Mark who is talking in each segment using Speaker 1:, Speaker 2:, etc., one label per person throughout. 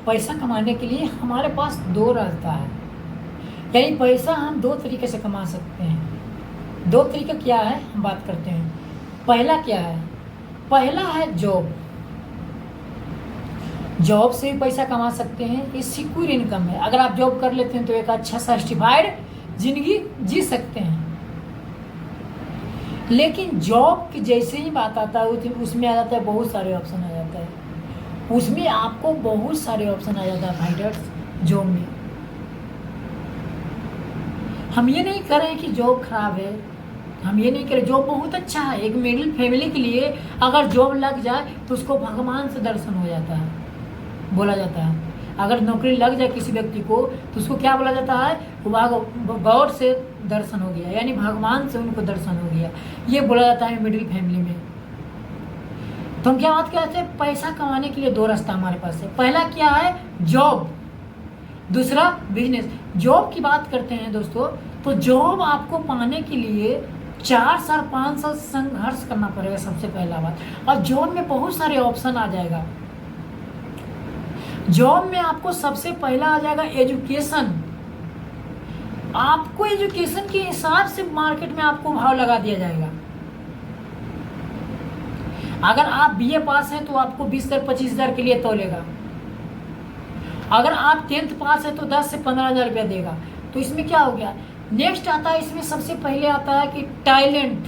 Speaker 1: पैसा कमाने के लिए हमारे पास दो रास्ता है, यानी पैसा हम दो तरीके से कमा सकते हैं। दो तरीका क्या है हम बात करते हैं। पहला क्या है? पहला है जॉब। जॉब से भी पैसा कमा सकते हैं, ये सिक्योर इनकम है। अगर आप जॉब कर लेते हैं तो एक अच्छा सर्टिफाइड जिंदगी जी सकते हैं। लेकिन जॉब की जैसे ही बात आता है उसमें आ जाता है बहुत सारे ऑप्शन आ जाता है, उसमें आपको बहुत सारे ऑप्शन आ जाता है फाइटर्स जॉब में। हम ये नहीं कह रहे हैं कि जॉब खराब है, हम ये नहीं कह रहे, जॉब बहुत अच्छा है। एक मिडिल फैमिली के लिए अगर जॉब लग जाए तो उसको भगवान से दर्शन हो जाता है, बोला जाता है। अगर नौकरी लग जाए किसी व्यक्ति को तो उसको क्या बोला जाता है? गॉड से दर्शन हो गया, यानी भगवान से उनको दर्शन हो गया, ये बोला जाता है मिडिल फैमिली में। तो हम क्या बात करते हैं? पैसा कमाने के लिए दो रास्ता हमारे पास है। पहला क्या है? जॉब, दूसरा बिजनेस। जॉब की बात करते हैं दोस्तों, तो जॉब आपको पाने के लिए 4 साल 5 साल संघर्ष करना पड़ेगा, सबसे पहला बात। और जॉब में बहुत सारे ऑप्शन आ जाएगा। जॉब में आपको सबसे पहला आ जाएगा एजुकेशन। आपको एजुकेशन के हिसाब से मार्केट में आपको भाव लगा दिया जाएगा। अगर आप बीए पास हैं तो आपको 20,000-25,000 के लिए तोलेगा। अगर आप 10th पास है तो 10 से 15,000 रुपया देगा। तो इसमें क्या हो गया? नेक्स्ट आता है, इसमें सबसे पहले आता है कि टैलेंट।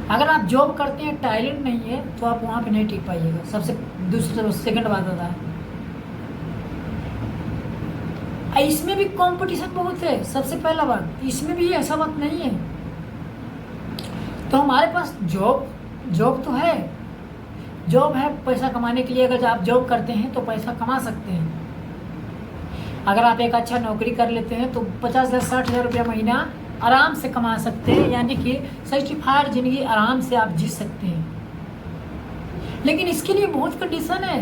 Speaker 1: अगर आप जॉब करते हैं, टैलेंट नहीं है तो आप वहाँ पे नहीं टिक पाइएगा। सबसे दूसरा सेकंड बात आता है, इसमें भी कंपटीशन बहुत है। सबसे पहला बात, इसमें भी ऐसा बात नहीं है। तो हमारे पास जॉब तो है, जॉब है पैसा कमाने के लिए। अगर आप जॉब करते हैं तो पैसा कमा सकते हैं। अगर आप एक अच्छा नौकरी कर लेते हैं तो 50,000-60,000 रुपया महीना आराम से कमा सकते हैं, यानी कि सर्टिफाइड जिंदगी आराम से आप जी सकते हैं। लेकिन इसके लिए बहुत कंडीशन है।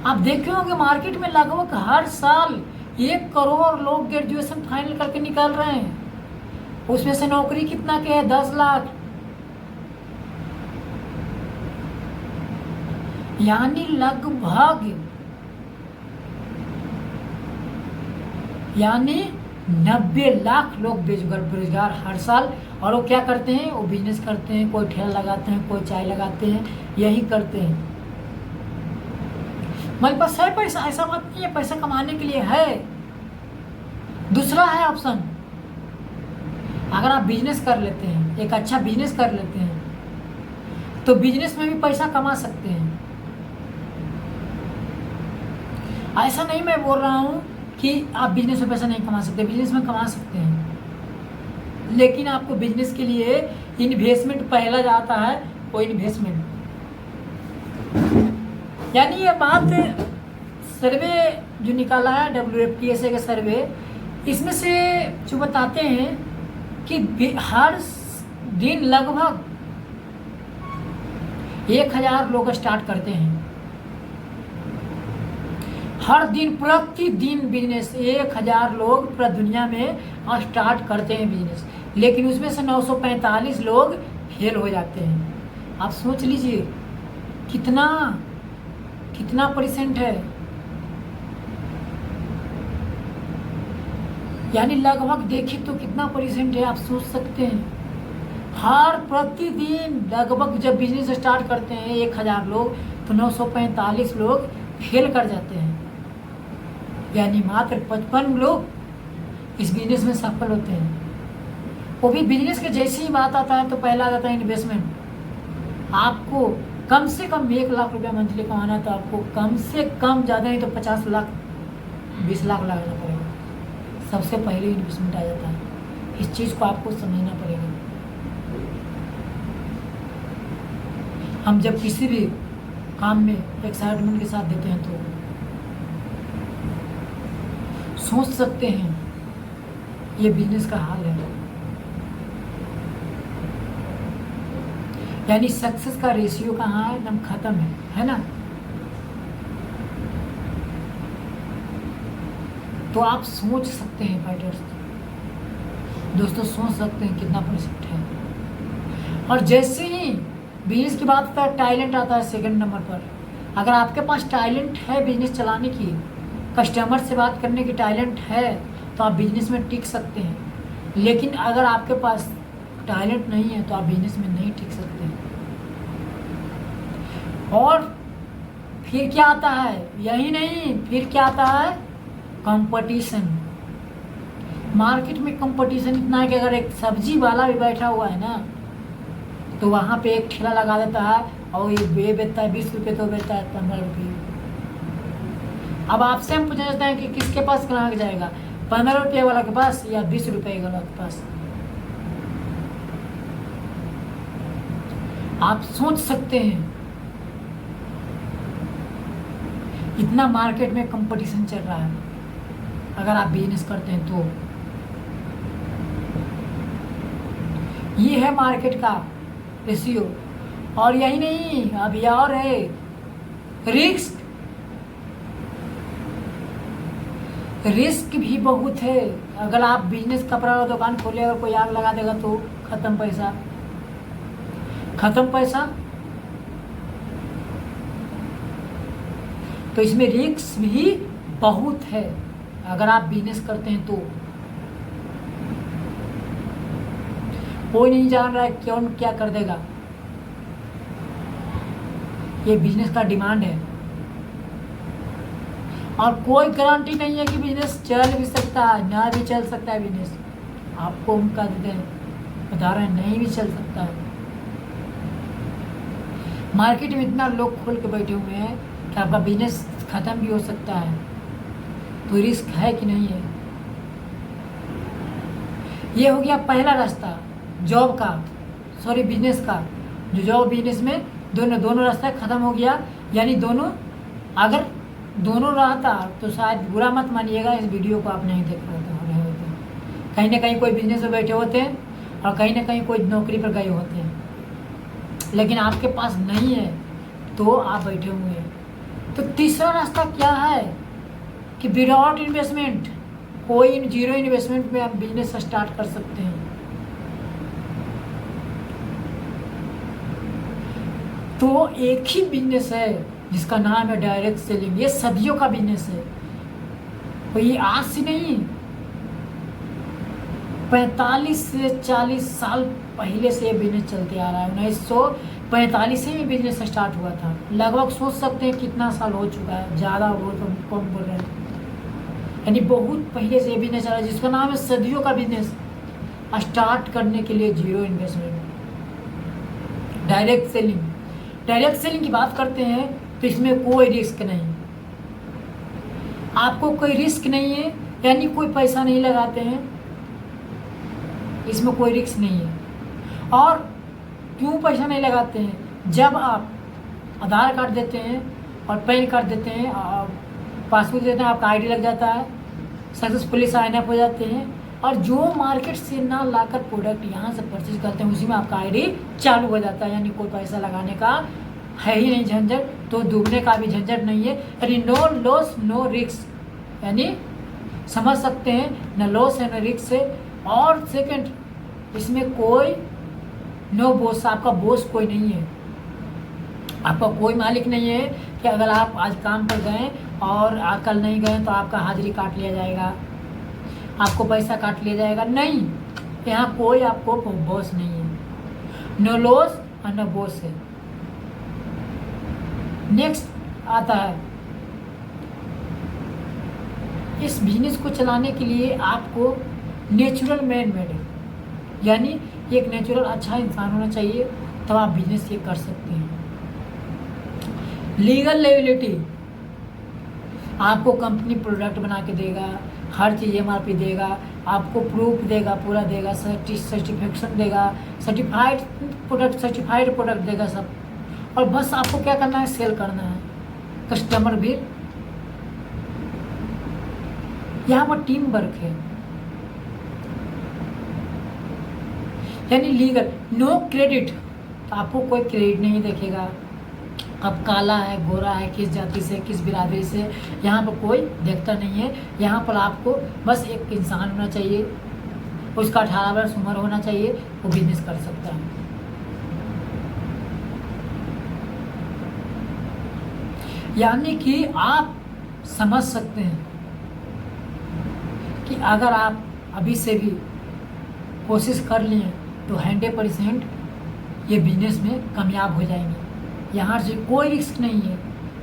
Speaker 1: आप देखे होंगे मार्केट में लगभग हर साल 1 करोड़ लोग ग्रेजुएशन फाइनल करके निकल रहे हैं। उसमें से नौकरी कितना के है? 10 लाख, यानी लगभग 90 लाख लोग बेरोजगार हर साल। और वो क्या करते हैं? वो बिजनेस करते हैं, कोई ठेला लगाते हैं, कोई चाय लगाते हैं, यही करते हैं। हमारे पास है पैसा, ऐसा बात नहीं है, पैसा कमाने के लिए है। दूसरा है ऑप्शन, अगर आप बिजनेस कर लेते हैं, एक अच्छा बिजनेस कर लेते हैं तो बिजनेस में भी पैसा कमा सकते हैं। ऐसा नहीं मैं बोल रहा हूँ कि आप बिजनेस में पैसा नहीं कमा सकते, बिजनेस में कमा सकते हैं। लेकिन आपको बिजनेस के लिए इन्वेस्टमेंट पहला जाता है, वो इन्वेस्टमेंट। यानी ये बात सर्वे जो निकाला है WFTSA का सर्वे, इसमें से जो बताते हैं कि हर दिन लगभग 1,000 लोग स्टार्ट करते हैं। हर दिन प्रतिदिन बिजनेस 1,000 लोग पूरा दुनिया में स्टार्ट करते हैं बिजनेस, लेकिन उसमें से 945 लोग फेल हो जाते हैं। आप सोच लीजिए कितना परसेंट है, यानी लगभग देखिए तो कितना परसेंट है, आप सोच सकते हैं। हर प्रतिदिन लगभग जब बिजनेस स्टार्ट करते हैं 1,000 लोग तो 945 लोग फेल कर जाते हैं, यानी मात्र 55 लोग इस बिजनेस में सफल होते हैं। वो भी बिजनेस के जैसे ही बात आता है तो पहला आ जाता है इन्वेस्टमेंट। आपको कम से कम 1 लाख रुपया मंथली कमाना है तो आपको कम से कम, ज़्यादा नहीं तो 50 लाख 20 लाख लगाना पड़ेगा। सबसे पहले इन्वेस्टमेंट आ जाता है। इस चीज़ को आपको समझना पड़ेगा। हम जब किसी भी काम में एक्साइटमेंट के साथ देते हैं तो सोच सकते हैं ये बिजनेस का हाल है, यानी सक्सेस का रेशियो कहाँ है? एकदम खत्म है ना। तो आप सोच सकते हैं फाइटर्स दोस्तों, सोच सकते हैं कितना परसेंट है। और जैसे ही बिजनेस की बात आता है, टैलेंट आता है सेकंड नंबर पर। अगर आपके पास टैलेंट है बिजनेस चलाने की, कस्टमर से बात करने की टैलेंट है, तो आप बिजनेस में टिक सकते हैं। लेकिन अगर आपके पास टैलेंट नहीं है तो आप बिजनेस में नहीं टिक सकते। और फिर क्या आता है, यही नहीं, फिर क्या आता है, कंपटीशन। मार्केट में कंपटीशन इतना है कि अगर एक सब्जी वाला भी बैठा हुआ है ना, तो वहाँ पे एक ठेला लगा देता है और ये बेचता है 20 रुपये, तो बेचता है 15 रुपये। अब आपसे हम पूछते हैं कि किसके पास ग्राहक जाएगा, 15 रुपये वाला के पास या 20 रुपये वाला के पास। आप सोच सकते हैं इतना मार्केट में कंपटीशन चल रहा है। अगर आप बिजनेस करते हैं तो ये है मार्केट का रेशियो। और यही नहीं, अब ये और है, रिस्क। रिस्क भी बहुत है। अगर आप बिजनेस कपड़ा का दुकान खोले, अगर कोई आग लगा देगा तो खत्म पैसा, खत्म पैसा। तो इसमें रिस्क भी बहुत है अगर आप बिजनेस करते हैं तो। कोई नहीं जान रहा है कौन क्या कर देगा। ये बिजनेस का डिमांड है और कोई गारंटी नहीं है कि बिजनेस चल भी सकता है, ना भी चल सकता है बिजनेस। आपको हम कह देते हैं, बता रहे हैं, नहीं भी चल सकता है। मार्केट में इतना लोग खोल के बैठे हुए हैं कि आपका बिजनेस खत्म भी हो सकता है। तो रिस्क है कि नहीं है। ये हो गया पहला रास्ता जॉब का, सॉरी बिजनेस का। जो जॉब बिजनेस में दोनों रास्ता खत्म हो गया। यानी दोनों, अगर दोनों रहता तो शायद बुरा मत मानिएगा, इस वीडियो को आप नहीं देख रहे होते। कहीं ना कहीं कोई बिजनेस में बैठे होते हैं और कहीं ना कहीं कोई नौकरी पर गए होते हैं, लेकिन आपके पास नहीं है तो आप बैठे हुए हैं। तो तीसरा रास्ता क्या है कि विदाउट इन्वेस्टमेंट, कोई जीरो इन्वेस्टमेंट में आप बिजनेस स्टार्ट कर सकते हैं। तो एक ही बिजनेस है जिसका नाम है डायरेक्ट सेलिंग। ये सदियों का बिजनेस है, तो ये आज से नहीं, 45 से 40 साल पहले से ये बिजनेस चलते आ रहा है। 1945 से ये बिजनेस स्टार्ट हुआ था। लगभग सोच सकते हैं कितना साल हो चुका है, ज़्यादा हो तो कम बोल रहे हैं। यानी बहुत पहले से ये बिजनेस चल रहा है जिसका नाम है सदियों का बिजनेस। स्टार्ट करने के लिए zero investment, direct selling. Direct selling की बात करते हैं तो इसमें कोई रिस्क नहीं, आपको कोई रिस्क नहीं है, यानी कोई पैसा नहीं लगाते हैं, इसमें कोई रिस्क नहीं है। और क्यों पैसा नहीं लगाते हैं, जब आप आधार कार्ड देते हैं और पैन कार्ड देते हैं और पासबुक देते हैं, आपका आईडी लग जाता है, सक्सेसफुली साइन अप हो जाते हैं। और जो मार्केट से ना लाकर प्रोडक्ट यहाँ से परचेज करते हैं उसी में आपका आईडी चालू हो जाता है। यानी कोई पैसा लगाने का है ही नहीं झंझट, तो डूबने का भी झंझट नहीं है। यानी नो लॉस नो रिस्क, यानी समझ सकते हैं, न लॉस है न रिस्क है। और सेकंड, इसमें कोई नो बॉस, आपका बॉस कोई नहीं है, आपका कोई मालिक नहीं है कि अगर आप आज काम पर गए और कल नहीं गए तो आपका हाजिरी काट लिया जाएगा, आपको पैसा काट लिया जाएगा। नहीं, यहाँ कोई आपको बॉस नहीं है, नो लॉस और नो बॉस है। नेक्स्ट आता है, इस बिजनेस को चलाने के लिए आपको नेचुरल मैन मेड, यानी एक नेचुरल अच्छा इंसान होना चाहिए, तब आप बिजनेस ये कर सकते हैं। लीगल लायबिलिटी, आपको कंपनी प्रोडक्ट बना के देगा, हर चीज़ MRP देगा, आपको प्रूफ देगा, पूरा देगा, सर्टिफिकेशन देगा, सर्टिफाइड प्रोडक्ट देगा सब। और बस आपको क्या करना है, सेल करना है। कस्टमर भी, यहाँ पर टीम वर्क है, यानी लीगल, नो क्रेडिट, आपको कोई क्रेडिट नहीं देखेगा। अब काला है, गोरा है, किस जाति से, किस बिरादरी से, यहाँ पर कोई देखता नहीं है। यहाँ पर आपको बस एक इंसान होना चाहिए, उसका 18 वर्ष उम्र होना चाहिए, वो बिजनेस कर सकता है। यानी कि आप समझ सकते हैं कि अगर आप अभी से भी कोशिश कर लिए तो 100% ये बिजनेस में कामयाब हो जाएंगे। यहाँ से कोई रिस्क नहीं है,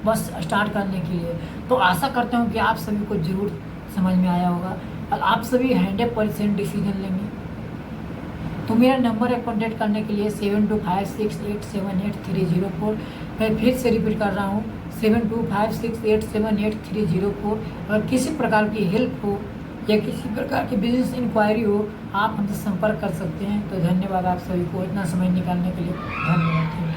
Speaker 1: बस स्टार्ट करने के लिए। तो आशा करता हूँ कि आप सभी को ज़रूर समझ में आया होगा और आप सभी 100% डिसीजन लेंगे। तो मेरा नंबर है कॉन्टैक्ट करने के लिए 7256878304। मैं फिर से रिपीट कर रहा हूँ 7256878304। अगर किसी प्रकार की हेल्प हो या किसी प्रकार की बिजनेस इंक्वायरी हो, आप हमसे संपर्क कर सकते हैं। तो धन्यवाद आप सभी को इतना समय निकालने के लिए, धन्यवाद।